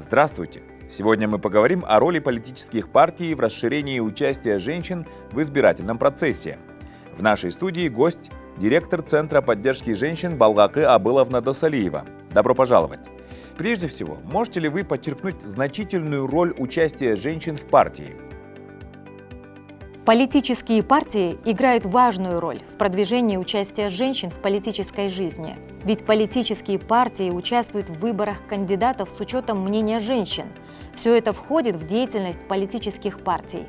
Здравствуйте! Сегодня мы поговорим о роли политических партий в расширении участия женщин в избирательном процессе. В нашей студии гость – директор Центра поддержки женщин Балгакы Абыловна Досалиева. Добро пожаловать! Прежде всего, можете ли вы подчеркнуть значительную роль участия женщин в партии? Политические партии играют важную роль в продвижении участия женщин в политической жизни. Ведь политические партии участвуют в выборах кандидатов с учетом мнения женщин. Все это входит в деятельность политических партий.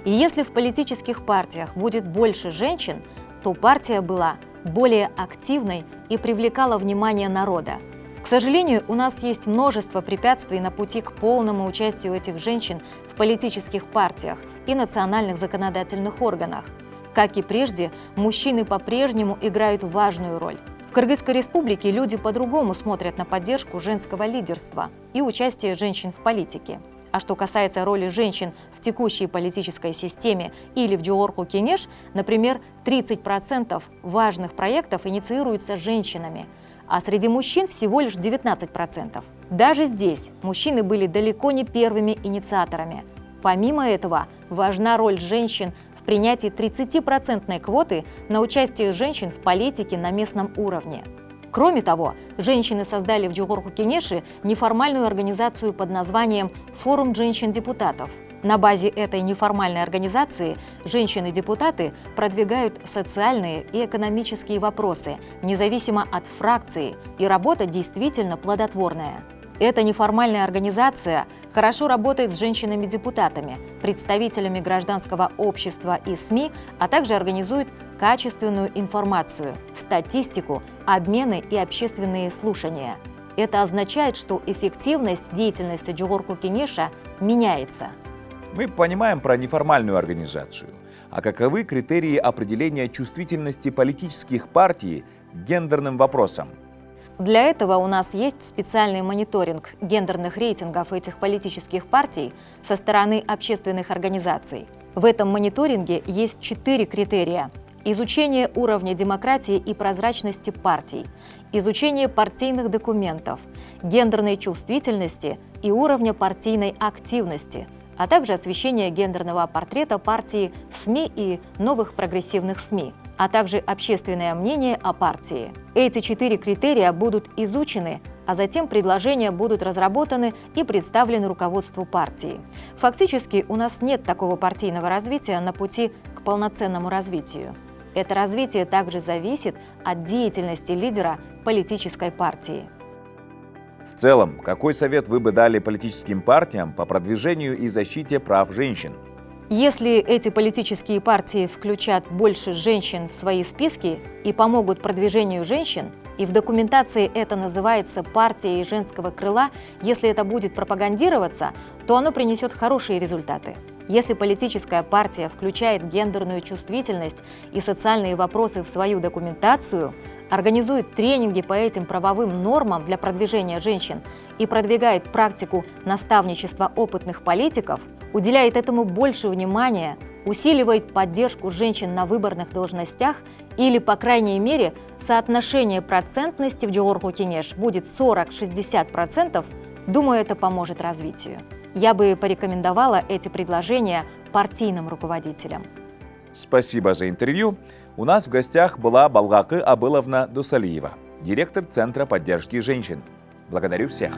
И если в политических партиях будет больше женщин, то партия была более активной и привлекала внимание народа. К сожалению, у нас есть множество препятствий на пути к полному участию этих женщин в политических партиях и национальных законодательных органах. Как и прежде, мужчины по-прежнему играют важную роль. В Кыргызской республике люди по-другому смотрят на поддержку женского лидерства и участие женщин в политике. А что касается роли женщин в текущей политической системе или в Жогорку Кенеш, например, 30% важных проектов инициируются женщинами, а среди мужчин всего лишь 19%. Даже здесь мужчины были далеко не первыми инициаторами. Помимо этого, важна роль женщин в принятии 30% квоты на участие женщин в политике на местном уровне. Кроме того, женщины создали в Жогорку Кенеше неформальную организацию под названием «Форум женщин-депутатов». На базе этой неформальной организации женщины-депутаты продвигают социальные и экономические вопросы, независимо от фракции, и работа действительно плодотворная. Эта неформальная организация хорошо работает с женщинами-депутатами, представителями гражданского общества и СМИ, а также организует качественную информацию, статистику, обмены и общественные слушания. Это означает, что эффективность деятельности Жогорку Кенеша меняется. Мы понимаем про неформальную организацию. А каковы критерии определения чувствительности политических партий к гендерным вопросам? Для этого у нас есть специальный мониторинг гендерных рейтингов этих политических партий со стороны общественных организаций. В этом мониторинге есть 4 критерия: изучение уровня демократии и прозрачности партий, изучение партийных документов, гендерной чувствительности и уровня партийной активности, а также освещение гендерного портрета партии в СМИ и новых прогрессивных СМИ, а также общественное мнение о партии. Эти 4 критерия будут изучены, а затем предложения будут разработаны и представлены руководству партии. Фактически у нас нет такого партийного развития на пути к полноценному развитию. Это развитие также зависит от деятельности лидера политической партии. В целом, какой совет вы бы дали политическим партиям по продвижению и защите прав женщин? Если эти политические партии включат больше женщин в свои списки и помогут продвижению женщин, и в документации это называется партией женского крыла, если это будет пропагандироваться, то оно принесет хорошие результаты. Если политическая партия включает гендерную чувствительность и социальные вопросы в свою документацию, организует тренинги по этим правовым нормам для продвижения женщин и продвигает практику наставничества опытных политиков, уделяет этому больше внимания, усиливает поддержку женщин на выборных должностях или, по крайней мере, соотношение процентности в Жогорку Кенеш будет 40-60%, думаю, это поможет развитию. Я бы порекомендовала эти предложения партийным руководителям. Спасибо за интервью. У нас в гостях была Балгакы Абыловна Досалиева, директор Центра поддержки женщин. Благодарю всех.